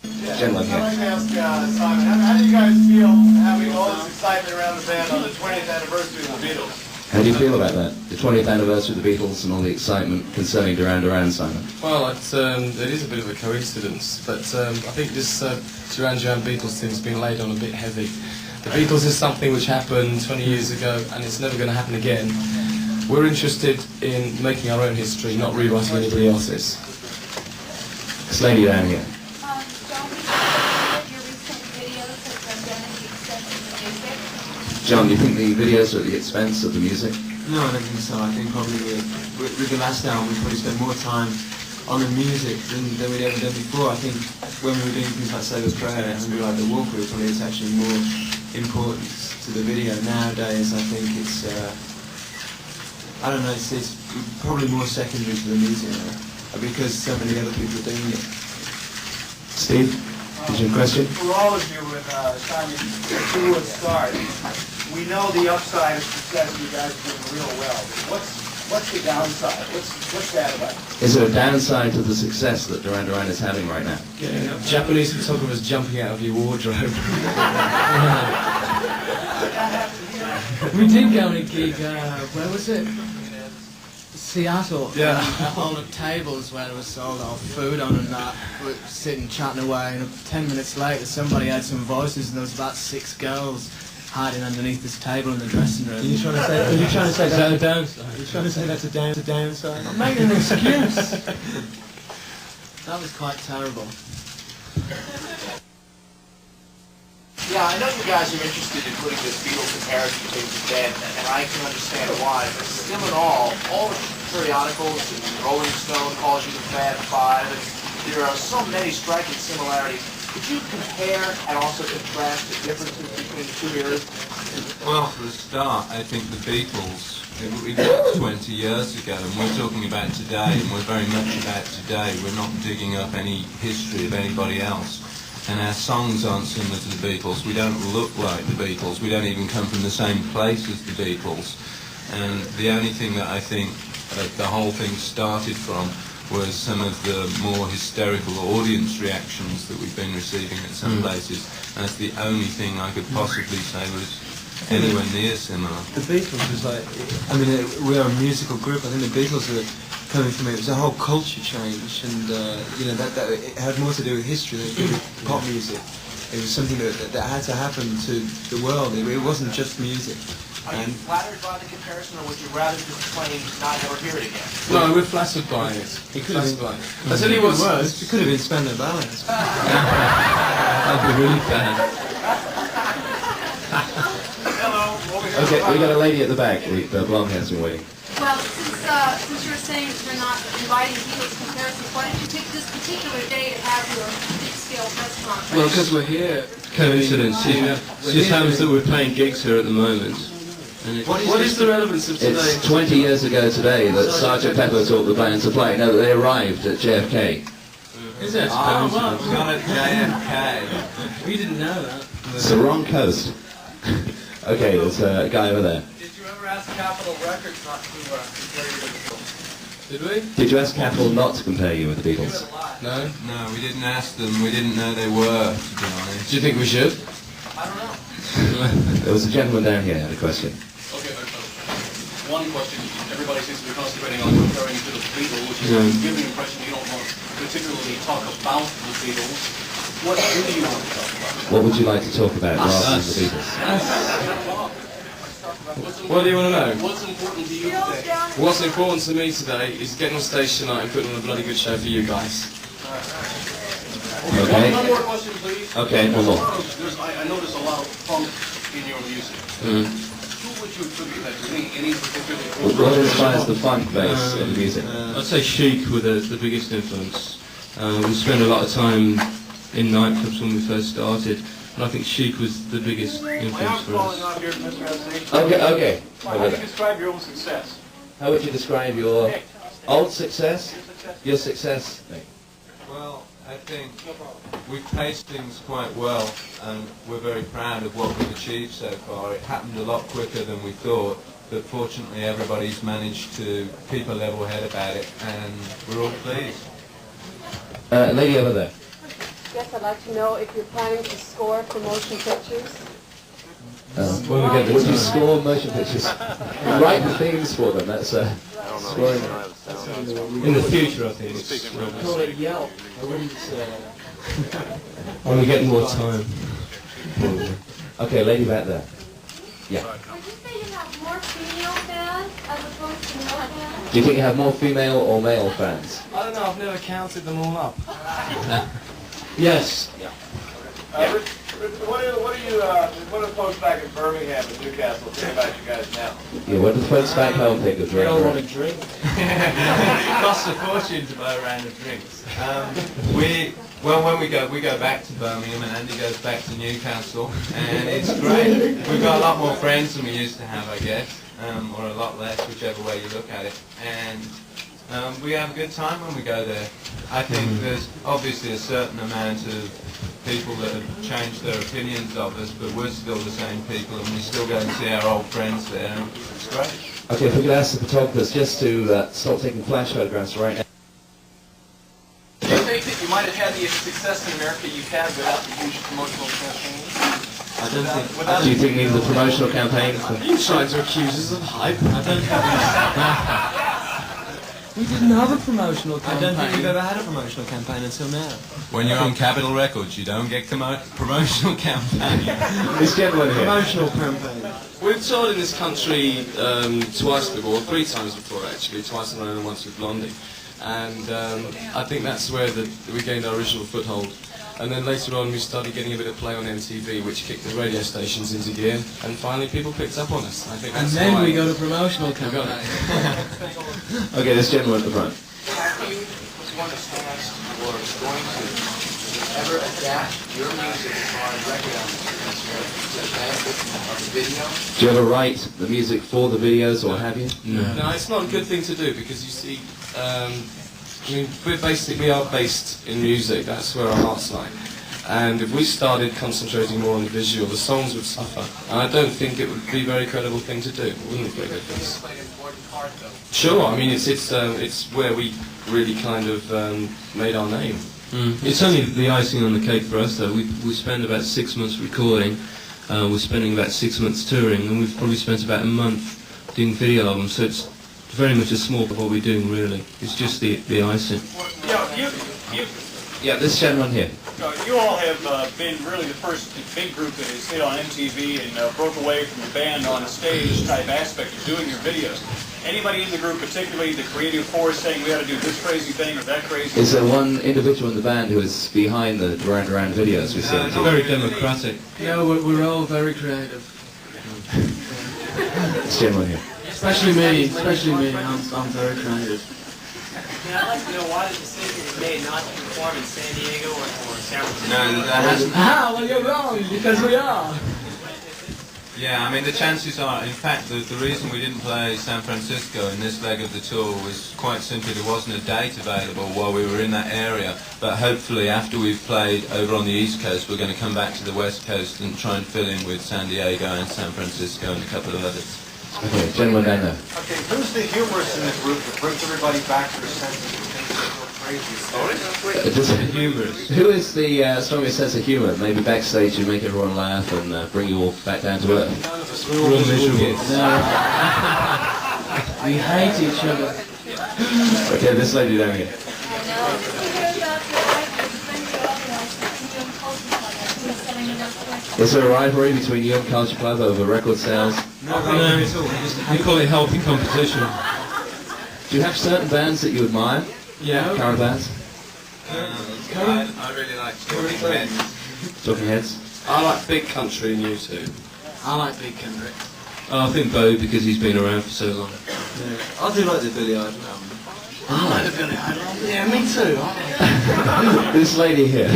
Gentleman I'd like here. to ask Simon, how do you guys feel having all this excitement around the band on the 20th anniversary of the Beatles? How do you feel about that? The 20th anniversary of the Beatles and all the excitement concerning Duran Duran, Simon? Well, it is a bit of a coincidence, but I think this Duran Duran Beatles thing's been laid on a bit heavy. The Beatles is something which happened 20 years ago, and it's never going to happen again. We're interested in making our own history, not rewriting anybody else's. This lady down here. John, do you think the videos are at the expense of the music? No, I don't think so. I think probably with the last album we probably spent more time on the music than we'd ever done before. I think when we were doing things like Save a Prayer and we like the Walker, probably it's actually more importance to the video. Nowadays I think it's, I don't know, it's probably more secondary to the music because so many other people are doing it. Steve, did you have a question? For all of you, with Simon, who would start, we know the upside of success you guys are doing real well. But what's the downside? What's that about? Is there a downside to the success that Duran Duran is having right now? Yeah, Japanese photographers jumping out of your wardrobe. We did go on a gig, where was it? Seattle. Yeah. On the tables where there was sold our food on and that. We were sitting chatting away and 10 minutes later somebody had some voices and there was about 6 girls hiding underneath this table in the dressing room. Are you trying to say that's a downside? Are you trying to say that's a downside? I'm making an excuse. That was quite terrible. Yeah, I know you guys are interested in putting this Beatles comparison tape to bed, and I can understand why, but still in all the periodicals and Rolling Stone calls you the Fab Five, and there are so many striking similarities. Could you compare and also contrast the differences between the two eras? Well, for a start, I think the Beatles, we got 20 years ago, and we're talking about today, and we're very much about today. We're not digging up any history of anybody else. And our songs aren't similar to the Beatles. We don't look like the Beatles. We don't even come from the same place as the Beatles. And the only thing that I think the whole thing started from was some of the more hysterical audience reactions that we've been receiving at some places. And that's the only thing I could possibly say was anywhere near similar. The Beatles was like, I mean, we are a musical group. I think the Beatles are coming from it was a whole culture change, and you know that it had more to do with history than it did with pop music. It was something that had to happen to the world. It wasn't just music. Are you flattered by the comparison, or would you rather just plain not ever hear it again? No, we're flattered by it. It could have Flattered been. by it. I tell you what's worse. It could have been Spandau Ballet. That'd be really bad. Hello. Okay, we got a lady at the back. The blonde has been waiting. Well, since you're saying you're not inviting Beatles comparisons, why did you pick this particular day to have your big-scale press conference? Well, because we're here. Coincidence. It just happens that we're playing gigs here at the moment. And What is the relevance of today? It's 20 years ago today that Sgt. Pepper taught the band to play. No, they arrived at JFK. is that Oh, coincidence? we got a JFK. We didn't know that. It's the wrong coast. Okay, there's a guy over there. Did you ever ask Capitol Records not to compare you to the Beatles? Did we? Did you ask Capitol not to compare you with the Beatles? No. No, we didn't ask them. We didn't know they were, to be honest. Do you think we should? I don't know. There was a gentleman down here who had a question. Okay, one question. Everybody seems to be concentrating on comparing to the Beatles, which is giving the impression you don't want to particularly talk about the Beatles. What do you want to talk about? What would you like to talk about rather than the Beatles? What do you want to know? What's important to you today? What's important to me today is getting on stage tonight and putting on a bloody good show for you guys. Okay. One more question, please. Okay, one more. I notice a lot of funk in your music. Who would you attribute that to? Any particular... What inspires the funk bass of the music? I'd say Chic were the biggest influence. We spent a lot of time in nightclubs when we first started, and I think Chic was the biggest I am influence for falling us. off here, Mr. Epstein. Okay. How do you describe your own success? How would you describe your old success? Your success? Well, I think we've paced things quite well, and we're very proud of what we've achieved so far. It happened a lot quicker than we thought, but fortunately everybody's managed to keep a level head about it, and we're all pleased. Lady over there. Yes, I'd like to know if you're planning to score for motion pictures. When we get the Would you time. score motion pictures? Write the themes for them. That's scoring. In the future, I think. It's, Call it Yelp. I wouldn't when we get more time. Okay, lady back there. Yeah. Would you say you have more female fans as opposed to male fans? Do you think you have more female or male fans? I don't know, I've never counted them all up. Yes. What do the folks back in Birmingham and Newcastle think about you guys now? Yeah, what do the folks back home think of Duran Duran? drink. It costs a fortune to buy a round of drinks. When we go back to Birmingham, and Andy goes back to Newcastle, and it's great. We've got a lot more friends than we used to have, I guess, or a lot less, whichever way you look at it. And we have a good time when we go there. I think there's obviously a certain amount of people that have changed their opinions of us, but we're still the same people, and we still go and see our old friends there. It's great. Okay, if we could ask the photographers just to stop taking flash photographs right now. Do you think that you might have had the success in America you've had without the huge promotional campaign? I don't think. Do you think neither the promotional campaign? You trying to accuse us of hype? I don't think. We didn't have a promotional I don't think we've campaign. ever had a promotional campaign until now. When you're on Capitol Records, you don't get promotional campaign. This gentleman here. Promotional campaign. We've toured in this country twice before, 3 times before actually, twice in London and once with Blondie. And I think that's where we gained our original foothold. And then later on we started getting a bit of play on MTV, which kicked the radio stations into gear. And finally people picked up on us. I think And that's then why we got a promotional we got campaign. it. Okay, this gentleman at the front. Have you, as one of the fans, or going to ever adapt your music as far as record albums to the benefit of the video? Do you ever write the music for the videos, or have you? No, it's not a good thing to do because you see, I mean, we are based in music. That's where our hearts lie. And if we started concentrating more on the visual, the songs would suffer. And I don't think it would be a very credible thing to do. It wouldn't be a good thing. Played an important part, though. Sure, I mean it's where we really kind of made our name. It's only the icing on the cake for us though. We spend about 6 months recording, we're spending about 6 months touring, and we've probably spent about a month doing video albums, so it's very much a small part of what we're doing really. It's just the icing. Yeah, this gentleman here. You all have been really the first big group that has hit on MTV and broke away from the band on a stage type aspect of doing your videos. Anybody in the group, particularly the creative force, saying we ought to do this crazy thing or that crazy Is there one individual in the band who is behind the Duran Duran videos we see on It's TV? very democratic. No, we're all very creative. This gentleman here. Especially me. I'm very creative. I'd like to know why the decision was made not to perform in San Diego or San Francisco. No, that hasn't. Ah, well you're wrong, because we are. Yeah, I mean, the chances are, in fact, the reason we didn't play San Francisco in this leg of the tour was quite simply there wasn't a date available while we were in that area. But hopefully, after we've played over on the East Coast, we're going to come back to the West Coast and try and fill in with San Diego and San Francisco and a couple of others. Okay, gentleman down there. Okay, who's the humorist in the group that brings everybody back to their senses and things that go crazy? Who is the strongest sense of humour? Maybe backstage you make everyone laugh and bring you all back down to earth. We're all miserable. We hate each other. Okay, this lady down here. Is there a rivalry between you and Culture Club over record sales? No, we call it healthy competition. Do you have certain bands that you admire? Yeah. Current bands? I really like Talking Heads. Talking Heads? I like Big Country and U2. I like Big Country. I think Bo because he's been around for so long. Yeah. I do like the Billy Idol album. I like the Billy Idol. Yeah, me too. This lady here.